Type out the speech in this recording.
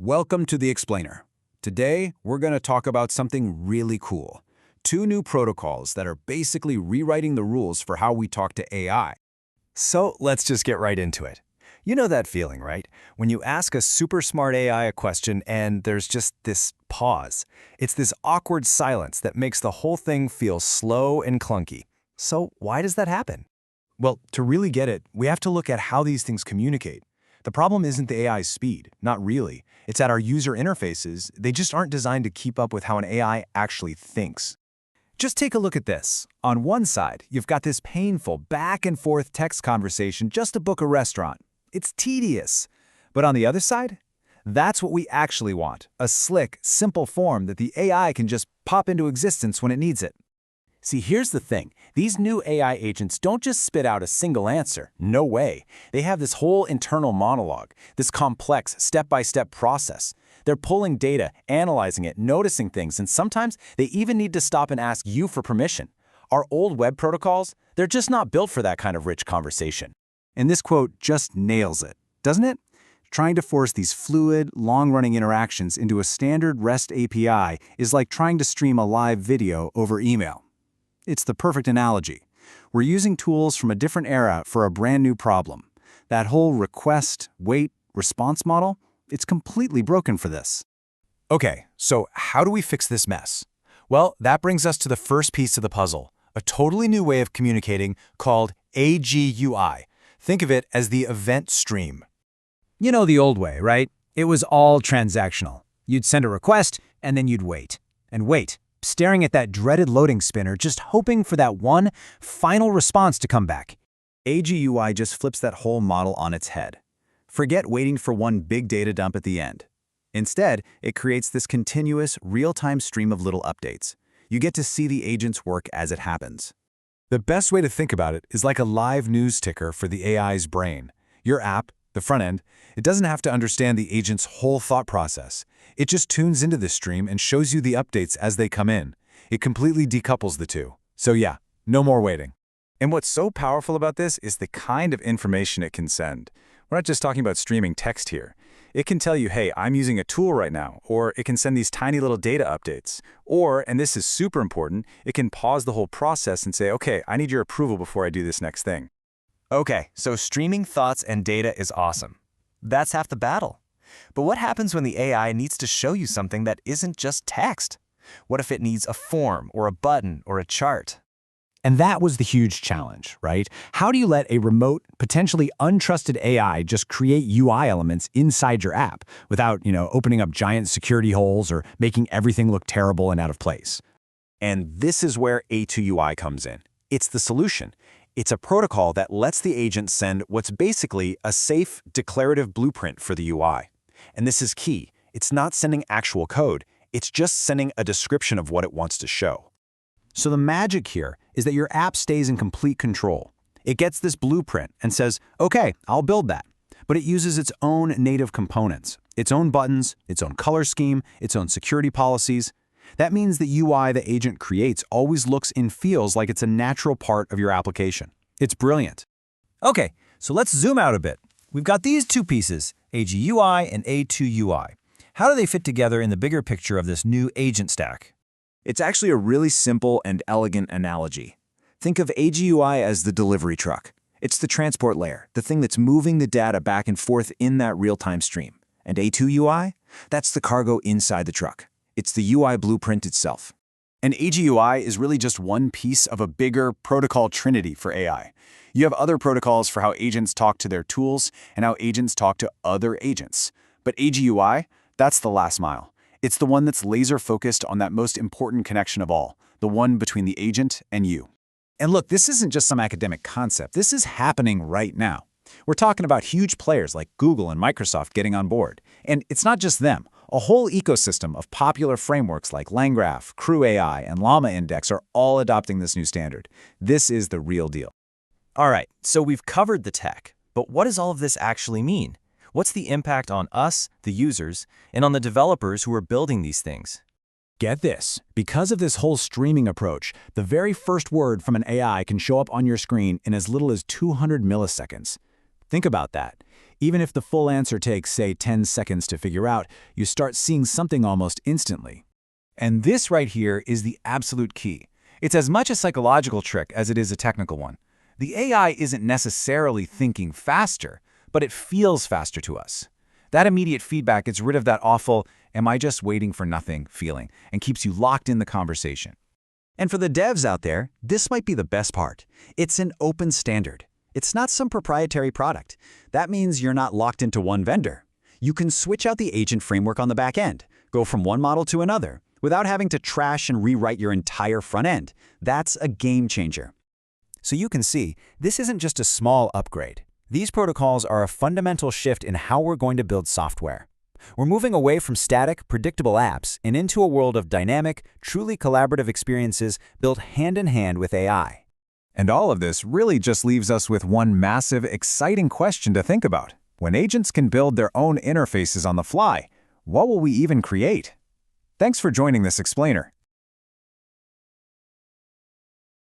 Welcome to the Explainer. Today, we're going to talk about something really cool. Two new protocols that are basically rewriting the rules for how we talk to AI. So let's just get right into it. You know that feeling, right? When you ask a super smart AI a question and there's just this pause. It's this awkward silence that makes the whole thing feel slow and clunky. So why does that happen? Well, to really get it, we have to look at how these things communicate. The problem isn't the AI's speed, not really. It's at our user interfaces. They just aren't designed to keep up with how an AI actually thinks. Just take a look at this. On one side, you've got this painful back-and-forth text conversation just to book a restaurant. It's tedious. But on the other side, that's what we actually want, a slick, simple form that the AI can just pop into existence when it needs it. See, here's the thing. These new AI agents don't just spit out a single answer. No way. They have this whole internal monologue, this complex step-by-step process. They're pulling data, analyzing it, noticing things, and sometimes they even need to stop and ask you for permission. Our old web protocols, they're just not built for that kind of rich conversation. And this quote just nails it, doesn't it? Trying to force these fluid, long-running interactions into a standard REST API is like trying to stream a live video over email. It's the perfect analogy. We're using tools from a different era for a brand new problem. That whole request, wait, response model, it's completely broken for this. Okay, so how do we fix this mess? Well, that brings us to the first piece of the puzzle, a totally new way of communicating called AG-UI. Think of it as the event stream. You know the old way, right? It was all transactional. You'd send a request, and then you'd wait. And wait, staring at that dreaded loading spinner, just hoping for that one final response to come back. AG-UI just flips that whole model on its head. Forget waiting for one big data dump at the end. Instead, it creates this continuous, real-time stream of little updates. You get to see the agent's work as it happens. The best way to think about it is like a live news ticker for the AI's brain. Your app, the front end, it doesn't have to understand the agent's whole thought process. It just tunes into this stream and shows you the updates as they come in. It completely decouples the two. So yeah, no more waiting. And what's so powerful about this is the kind of information it can send. We're not just talking about streaming text here. It can tell you, hey, I'm using a tool right now, or it can send these tiny little data updates. Or, and this is super important, it can pause the whole process and say, okay, I need your approval before I do this next thing. Okay, so streaming thoughts and data is awesome. That's half the battle. But what happens when the AI needs to show you something that isn't just text? What if it needs a form or a button or a chart? And that was the huge challenge, right? How do you let a remote, potentially untrusted AI just create UI elements inside your app without, opening up giant security holes or making everything look terrible and out of place? And this is where A2UI comes in. It's the solution. It's a protocol that lets the agent send what's basically a safe, declarative blueprint for the UI. And this is key. It's not sending actual code. It's just sending a description of what it wants to show. So the magic here is that your app stays in complete control. It gets this blueprint and says, okay, I'll build that. But it uses its own native components, its own buttons, its own color scheme, its own security policies. That means the UI the agent creates always looks and feels like it's a natural part of your application. It's brilliant. Okay, so let's zoom out a bit. We've got these two pieces, AG-UI and A2UI. How do they fit together in the bigger picture of this new agent stack? It's actually a really simple and elegant analogy. Think of AG-UI as the delivery truck. It's the transport layer, the thing that's moving the data back and forth in that real-time stream. And A2UI? That's the cargo inside the truck. It's the UI blueprint itself. And AG-UI is really just one piece of a bigger protocol trinity for AI. You have other protocols for how agents talk to their tools and how agents talk to other agents. But AG-UI, that's the last mile. It's the one that's laser-focused on that most important connection of all, the one between the agent and you. And look, this isn't just some academic concept. This is happening right now. We're talking about huge players like Google and Microsoft getting on board. And it's not just them. A whole ecosystem of popular frameworks like LangGraph, Crew AI, and Llama Index are all adopting this new standard. This is the real deal. All right, so we've covered the tech, but what does all of this actually mean? What's the impact on us, the users, and on the developers who are building these things? Get this. Because of this whole streaming approach, the very first word from an AI can show up on your screen in as little as 200 milliseconds. Think about that. Even if the full answer takes, say, 10 seconds to figure out, you start seeing something almost instantly. And this right here is the absolute key. It's as much a psychological trick as it is a technical one. The AI isn't necessarily thinking faster, but it feels faster to us. That immediate feedback gets rid of that awful, am I just waiting for nothing feeling, and keeps you locked in the conversation. And for the devs out there, this might be the best part. It's an open standard. It's not some proprietary product. That means you're not locked into one vendor. You can switch out the agent framework on the back end, go from one model to another, without having to trash and rewrite your entire front end. That's a game changer. So you can see, this isn't just a small upgrade. These protocols are a fundamental shift in how we're going to build software. We're moving away from static, predictable apps and into a world of dynamic, truly collaborative experiences built hand-in-hand with AI. And all of this really just leaves us with one massive, exciting question to think about. When agents can build their own interfaces on the fly, what will we even create? Thanks for joining this explainer.